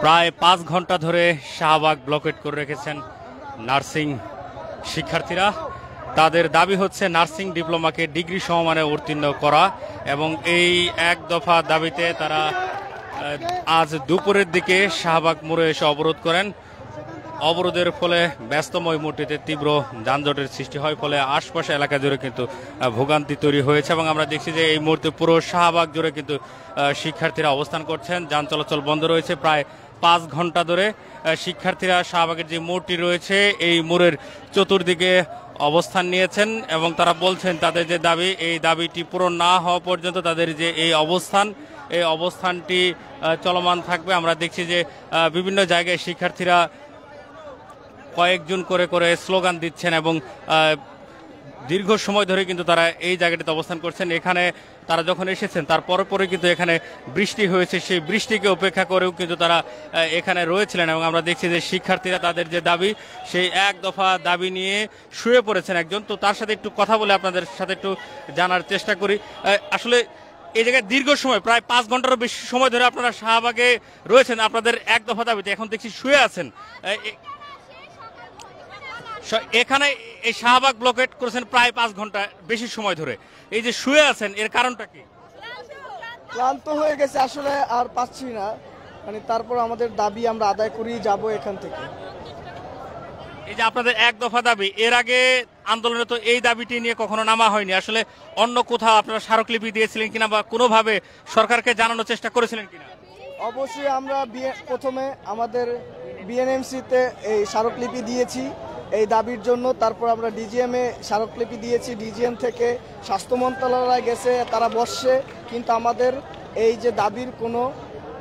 প্রায় ৫ ঘন্টা ধরে শাহবাগ ব্লকেট করে রেখেছেন নার্সিং শিক্ষার্থীরা। তাদের দাবি হচ্ছে নার্সিং ডিপ্লোমাকে ডিগ্রি সমমানে উত্তীর্ণ করা, এবং এই এক দফা দাবিতে তারা আজ দুপুরের দিকে শাহবাগ মোড়ে এসে অবরোধ করেন। অবরোধের ফলে ব্যস্তময় মোড়টিতে তীব্র যানজটের সৃষ্টি হয়, ফলে আশপাশ এলাকা জুড়ে কিন্তু ভোগান্তি তৈরি হয়েছে। এবং আমরা দেখছি যে এই মুহূর্তে পুরো শাহবাগ জুড়ে কিন্তু শিক্ষার্থীরা অবস্থান করছেন, যান চলাচল বন্ধ রয়েছে। প্রায় ৫ ঘন্টা ধরে শিক্ষার্থীরা শাহবাগের যে মোড়টি রয়েছে এই মোড়ের চতুর্দিকে অবস্থান নিয়েছেন, এবং তারা বলছেন তাদের যে দাবি, এই দাবিটি পূরণ না হওয়া পর্যন্ত তাদের যে এই অবস্থানটি চলমান থাকবে। আমরা দেখছি যে বিভিন্ন জায়গায় শিক্ষার্থীরা কয়েকজন করে করে স্লোগান দিচ্ছেন, এবং দীর্ঘ সময় ধরে কিন্তু তারা এই জায়গাটিতে অবস্থান করছেন। এখানে তারা যখন এসেছেন তার পরে কিন্তু এখানে বৃষ্টি হয়েছে, সেই বৃষ্টিকে উপেক্ষা করেও কিন্তু তারা এখানে রয়েছিলেন। এবং আমরা দেখছি যে শিক্ষার্থীরা তাদের যে দাবি, সেই এক দফা দাবি নিয়ে শুয়ে পড়েছেন একজন। তো তার সাথে একটু কথা বলে আপনাদের সাথে একটু জানার চেষ্টা করি। আসলে এই জায়গায় দীর্ঘ সময় প্রায় ৫ ঘন্টারও বেশি সময় ধরে আপনারা শাহবাগে রয়েছেন আপনাদের এক দফা দাবিতে, এখন দেখছি শুয়ে আছেন। এখানে এই শাহবাগ ব্লকেট করেছেন প্রায় ৫ ঘন্টা বেশি সময় ধরে, এই যে শুয়ে আছেন এর কারণটা কি? ক্লান্ত হয়ে গেছে আসলে, আর পাচ্ছি না, তারপর আমাদের দাবি আমরা আদায় করেই যাব এখান থেকে। এই যে আপনাদের এক দফা দাবি, এর আগে আন্দোলনে তো এই দাবিটি নিয়ে কখনো নামা হয়নি। আসলে অন্য কোথাও আপনারা স্মারকলিপি দিয়েছিলেন কিনা, বা কোনোভাবে সরকারকে জানানোর চেষ্টা করেছিলেন কিনা? অবশ্যই আমরা প্রথমে আমাদের বিএনএমসিতে এই স্মারকলিপি দিয়েছি এই দাবির জন্য। তারপর আমরা ডিজিএম এ স্মারকলিপি দিয়েছি, ডিজিএম থেকে স্বাস্থ্য মন্ত্রণালয় গেছে, তারা বসছে, কিন্তু আমাদের এই যে দাবির কোনো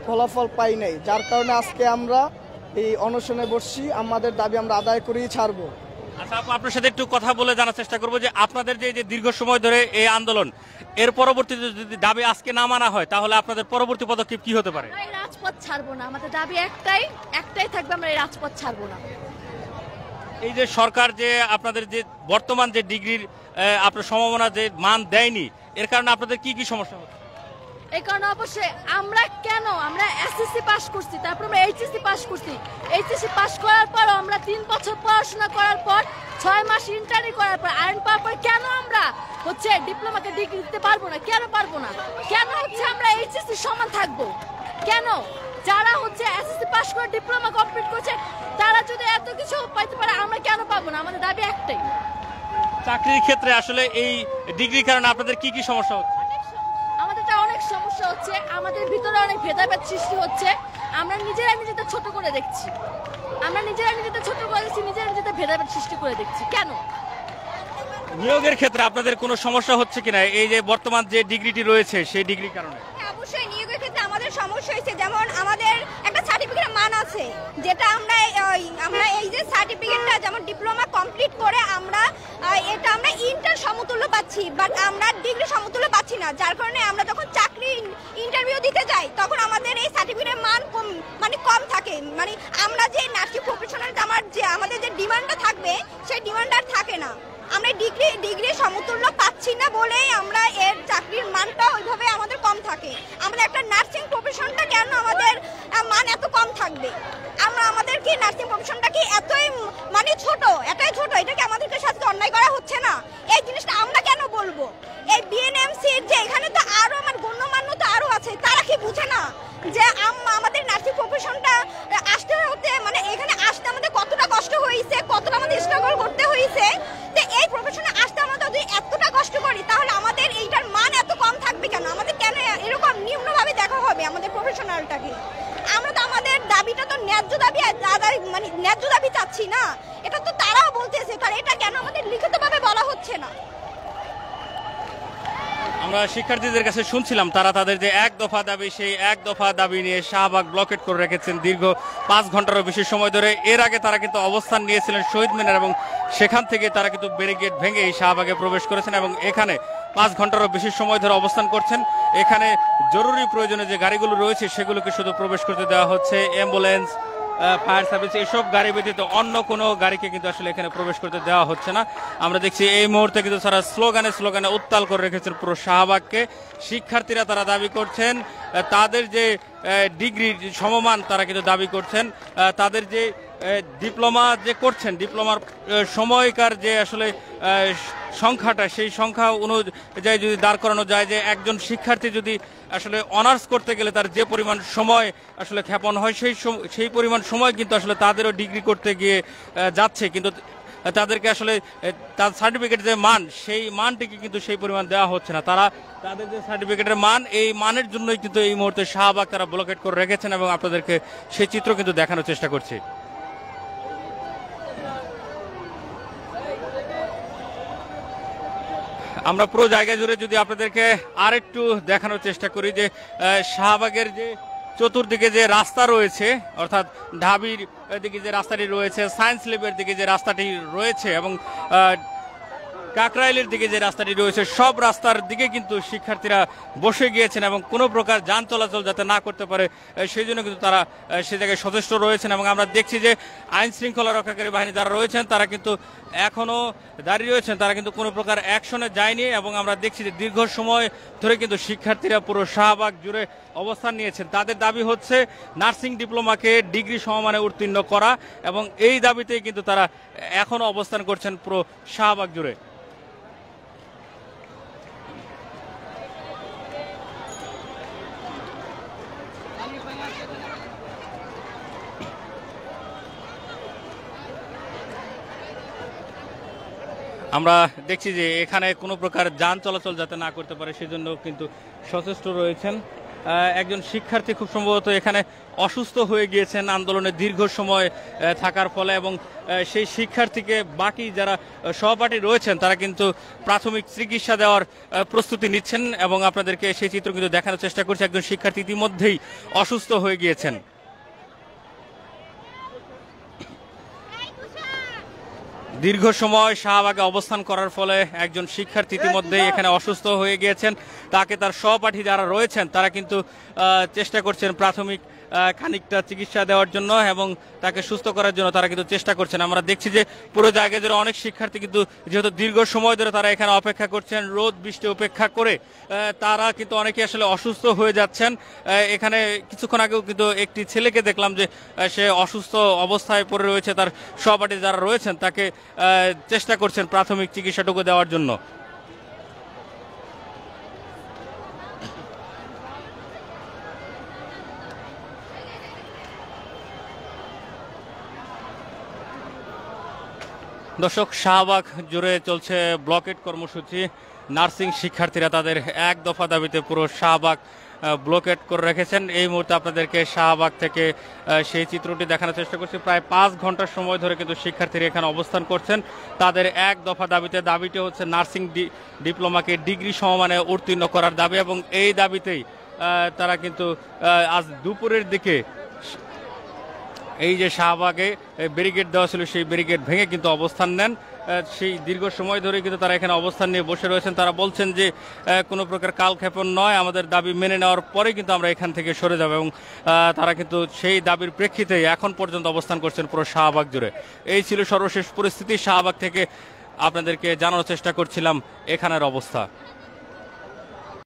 ফলাফল পাই নাই, যার কারণে আজকে আমরা এই অনশনে বসছি। আমাদের দাবি আমরা আদায় করেই ছাড়বো। আচ্ছা, আপনার সাথে একটু কথা বলে জানার চেষ্টা করবো যে আপনাদের যে দীর্ঘ সময় ধরে এই আন্দোলন, এর পরবর্তীতে যদি দাবি আজকে না মানা হয় তাহলে আপনাদের পরবর্তী পদক্ষেপ কি হতে পারে? রাজপথ ছাড়বো না, আমাদের দাবি একটাই থাকবে, আমরা এই রাজপথ ছাড়বো না। এই যে সরকার যে আপনাদের যে বর্তমান যে ডিগ্রির আপনার সম্ভাবনা যে মান দেয়নি, এর কারণে আপনাদের কি কি সমস্যা হচ্ছে? এই কারণে অবশ্যই আমরা এসএসসি পাস করছি, তারপর আমরা এইচএসসি পাস করছি। এইচএসসি পাস করার পর আমরা 3 বছর পড়াশোনা করার পর 6 মাস ইন্টার্নি করার পর আইন পাওয়ার পর কেন আমরা ডিপ্লোমাকে ডিগ্রি দিতে পারবো না? কেন পারবো না? কেন আমরা এইচএসসি সমান থাকবো? কেন যারা এসএসসি পাস করে ডিপ্লোমা কমপ্লিট করছে তারা যদি এত কিছু পাইতে পারে, আমরা কেন পাবো না? আমাদের দাবি একটাই। চাকরির ক্ষেত্রে আসলে এই ডিগ্রির কারণে আপনাদের কি কি সমস্যা হচ্ছে? অনেক সমস্যা হচ্ছে, আমাদের ভিতরে অনেক ভেদাভেদ সৃষ্টি হচ্ছে। আমরা নিজেদের ছোট করে দেখছি, নিজেদের ভেদাভেদ সৃষ্টি করে দেখছি। কেন? নিয়োগের ক্ষেত্রে আপনাদের কোনো সমস্যা হচ্ছে কিনা এই যে বর্তমান যে ডিগ্রিটি রয়েছে সেই ডিগ্রির কারণে? অবশ্যই নিয়োগের ক্ষেত্রে আমাদের সমস্যা হয়েছে। যেমন আমাদের একটা সার্টিফিকেটের মান আছে, যেটা আমরা এই যে সার্টিফিকেটটা যেমন ডিপ্লোমা কমপ্লিট করে আমরা ইন্টার সমতুল্য পাচ্ছি, বাট আমরা ডিগ্রি সমতুল্য পাচ্ছি না। যার কারণে আমরা যখন চাকরি ইন্টারভিউ দিতে যাই তখন আমাদের এই সার্টিফিকেটের মান কম থাকে। আমরা যে নার্সিং প্রফেশনাল আমাদের যে ডিমান্ডটা থাকবে সেই ডিমান্ড আর থাকে না। আমরা ডিগ্রি সমতুল্য পাচ্ছি না বলেই আমরা এর চাকরির মানটা ওইভাবে আমাদের কম থাকে। আমাদের একটা নার্সিং প্রফেশনটা কেন আমাদের মান এত কম থাকবে? আমাদের কি নার্সিং প্রফেশনটা কি এতই ছোট, এটা কি আমাদেরকে সাথে অন্যায় করা হচ্ছে না? এই জিনিসটা আমরা কেন বলবো? এই বিএনএমসি যে এখানে তো আরো গণ্যমান্য তো আরো আছে, তারা কি বুঝে না যে আমাদের নার্সিং প্রফেশনটা আসতে হতে এখানে আসতে আমাদের কতটা কষ্ট হয়েছে, কতটা আমাদের স্ট্রাগল করতে হয়েছে। যে এই প্রফেশনে আসতে আমরা যদি এতটা কষ্ট করি তাহলে আমাদের এইটার মান এত কম থাকবে কেন? আমাদের কেন এরকম নিম্নভাবে দেখা হবে আমাদের প্রফেশনালটাকে? আমরা তো আমাদের দাবিটা তো ন্যায্য দাবি ন্যায্য দাবি চাচ্ছি না, এটা তো তারাও বলতেছে, তাহলে এটা কেন আমাদের লিখিতভাবে বলা হচ্ছে না? আমরা শিক্ষার্থীদের কাছে শুনছিলাম তারা তাদের যে এক দফা দাবি, সেই এক দফা দাবি নিয়ে শাহবাগ ব্লকেট করে রেখেছেন দীর্ঘ ৫ ঘন্টারও বেশি সময় ধরে। এর আগে তারা কিন্তু অবস্থান নিয়েছিলেন শহীদ মিনার, এবং সেখান থেকে তারা কিন্তু ব্যারিকেড ভেঙে এই শাহবাগে প্রবেশ করেছেন এবং এখানে ৫ ঘন্টারও বেশি সময় ধরে অবস্থান করছেন। এখানে জরুরি প্রয়োজনে যে গাড়িগুলো রয়েছে সেগুলোকে শুধু প্রবেশ করতে দেওয়া হচ্ছে। অ্যাম্বুলেন্স, ফায়ার সার্ভিস এসব গাড়ি ব্যতীত অন্য কোনো গাড়িকে কিন্তু আসলে এখানে প্রবেশ করতে দেওয়া হচ্ছে না। আমরা দেখছি এই মুহূর্তে কিন্তু তারা স্লোগানে উত্তাল করে রেখেছেন পুরো শাহবাগকে। শিক্ষার্থীরা তারা দাবি করছেন তাদের যে ডিগ্রির সমমান তারা কিন্তু দাবি করছেন। তাদের যে ডিপ্লোমা যে করছেন, ডিপ্লোমার সময়কার যে আসলে সংখ্যাটা, সেই সংখ্যা অনুযায়ী যদি দাঁড় করানো যায় যে একজন শিক্ষার্থী যদি আসলে অনার্স করতে গেলে তার যে পরিমাণ সময় আসলে ক্ষেপণ হয় সেই পরিমাণ সময় কিন্তু আসলে তাদেরও ডিগ্রি করতে গিয়ে যাচ্ছে, কিন্তু তাদেরকে আসলে তার সার্টিফিকেট যে মান, সেই মানটিকে কিন্তু সেই পরিমাণ দেওয়া হচ্ছে না। তাদের যে সার্টিফিকেটের মান, এই মানের জন্যই কিন্তু এই মুহূর্তে শাহবাগ তারা ব্লকেট করে রেখেছেন এবং আপনাদেরকে সেই চিত্র কিন্তু দেখানোর চেষ্টা করছি। আমরা পুরো জায়গা জুড়ে যদি আপনাদেরকে আরেকটু দেখানোর চেষ্টা করি যে শাহবাগের যে চতুর্দিকে যে রাস্তা রয়েছে, অর্থাৎ ঢাবির দিকে যে রাস্তাটি রয়েছে, সায়েন্স ল্যাবের দিকে যে রাস্তাটি রয়েছে এবং কাকরাইলের দিকে যে রাস্তাটি রয়েছে, সব রাস্তার দিকে কিন্তু শিক্ষার্থীরা বসে গিয়েছেন এবং কোনো প্রকার যান চলাচল যাতে না করতে পারে সেই জন্য কিন্তু তারা সে জায়গায় সচেষ্ট রয়েছেন। এবং আমরা দেখছি যে আইন শৃঙ্খলা রক্ষাকারী বাহিনী যারা রয়েছেন তারা কিন্তু এখনও দাঁড়িয়ে রয়েছেন, তারা কিন্তু কোনো প্রকার অ্যাকশনে যায়নি। এবং আমরা দেখছি যে দীর্ঘ সময় ধরে কিন্তু শিক্ষার্থীরা পুরো শাহবাগ জুড়ে অবস্থান নিয়েছেন। তাদের দাবি হচ্ছে নার্সিং ডিপ্লোমাকে ডিগ্রি সমমানে উত্তীর্ণ করা এবং এই দাবিতেই কিন্তু তারা এখনও অবস্থান করছেন পুরো শাহবাগ জুড়ে। আমরা দেখছি যে এখানে কোনো প্রকার যান চলাচল যাতে না করতে পারে সেজন্য কিন্তু সচেষ্ট রয়েছেন। একজন শিক্ষার্থী খুব সম্ভবত এখানে অসুস্থ হয়ে গিয়েছেন আন্দোলনে দীর্ঘ সময় থাকার ফলে, এবং সেই শিক্ষার্থীকে বাকি যারা সহপাঠী রয়েছেন তারা কিন্তু প্রাথমিক চিকিৎসা দেওয়ার প্রস্তুতি নিচ্ছেন এবং আপনাদেরকে সেই চিত্র কিন্তু দেখানোর চেষ্টা করছে। একজন শিক্ষার্থী ইতিমধ্যেই অসুস্থ হয়ে গিয়েছেন। দীর্ঘ সময় শাহবাগে অবস্থান করার ফলে একজন শিক্ষার্থী ইতিমধ্যেই এখানে অসুস্থ হয়ে গিয়েছেন। তাকে তার সহপাঠী যারা রয়েছেন তারা কিন্তু চেষ্টা করছেন প্রাথমিক খানিকটা চিকিৎসা দেওয়ার জন্য এবং তাকে সুস্থ করার জন্য তারা কিন্তু চেষ্টা করছেন। আমরা দেখছি যে পুরো জায়গায় ধরে অনেক শিক্ষার্থী কিন্তু যেহেতু দীর্ঘ সময় ধরে তারা এখানে অপেক্ষা করছেন, রোদ বৃষ্টি উপেক্ষা করে তারা কিন্তু অনেকে আসলে অসুস্থ হয়ে যাচ্ছেন। এখানে কিছুক্ষণ আগেও কিন্তু একটি ছেলেকে দেখলাম যে সে অসুস্থ অবস্থায় পড়ে রয়েছে, তার সহপাঠী যারা রয়েছেন তাকে চেষ্টা করছেন প্রাথমিক চিকিৎসাটুকু দেওয়ার জন্য। দর্শক, শাহবাগ জুড়ে চলছে ব্লকেট কর্মসূচি। নার্সিং শিক্ষার্থীরা তাদের এক দফা দাবিতে পুরো শাহবাগ ব্লকেট করে রেখেছেন। এই মুহূর্তে আপনাদেরকে শাহবাগ থেকে সেই চিত্রটি দেখানোর চেষ্টা করছি। প্রায় 5 ঘন্টার সময় ধরে কিন্তু শিক্ষার্থীরা এখানে অবস্থান করছেন তাদের এক দফা দাবিটি হচ্ছে নার্সিং ডিপ্লোমাকে ডিগ্রি সমমানে উত্তীর্ণ করার দাবি, এবং এই দাবিতেই তারা কিন্তু আজ দুপুরের দিকে এই যে শাহবাগে ব্যারিকেড দেওয়া ছিল সেই ব্যারিকেড ভেঙে কিন্তু অবস্থান নেন। সেই দীর্ঘ সময় ধরে কিন্তু তারা এখানে অবস্থান নিয়ে বসে রয়েছেন। তারা বলছেন যে কোনো প্রকার কালক্ষেপণ নয়, আমাদের দাবি মেনে নেওয়ার পরে কিন্তু আমরা এখান থেকে সরে যাব, এবং তারা কিন্তু সেই দাবির প্রেক্ষিতে এখন পর্যন্ত অবস্থান করছেন পুরো শাহবাগ জুড়ে। এই ছিল সর্বশেষ পরিস্থিতি। শাহবাগ থেকে আপনাদেরকে জানানোর চেষ্টা করছিলাম এখানের অবস্থা।